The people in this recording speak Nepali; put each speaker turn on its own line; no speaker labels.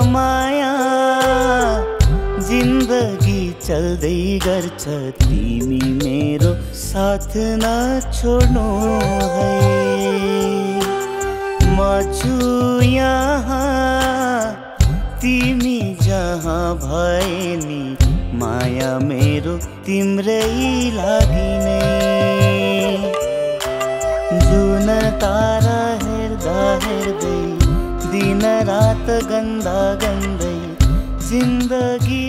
माया जिन्दगी चल्दै गर्छ, तिमी मेरो साथ नछोड्नु है। म छु यहाँ तिमी जहाँ भए नि, माया मेरो तिम्रै लागि नै। जुन तारा हेर्दा हेर्दै दिन रात गन्दा गन्दै जिन्दगी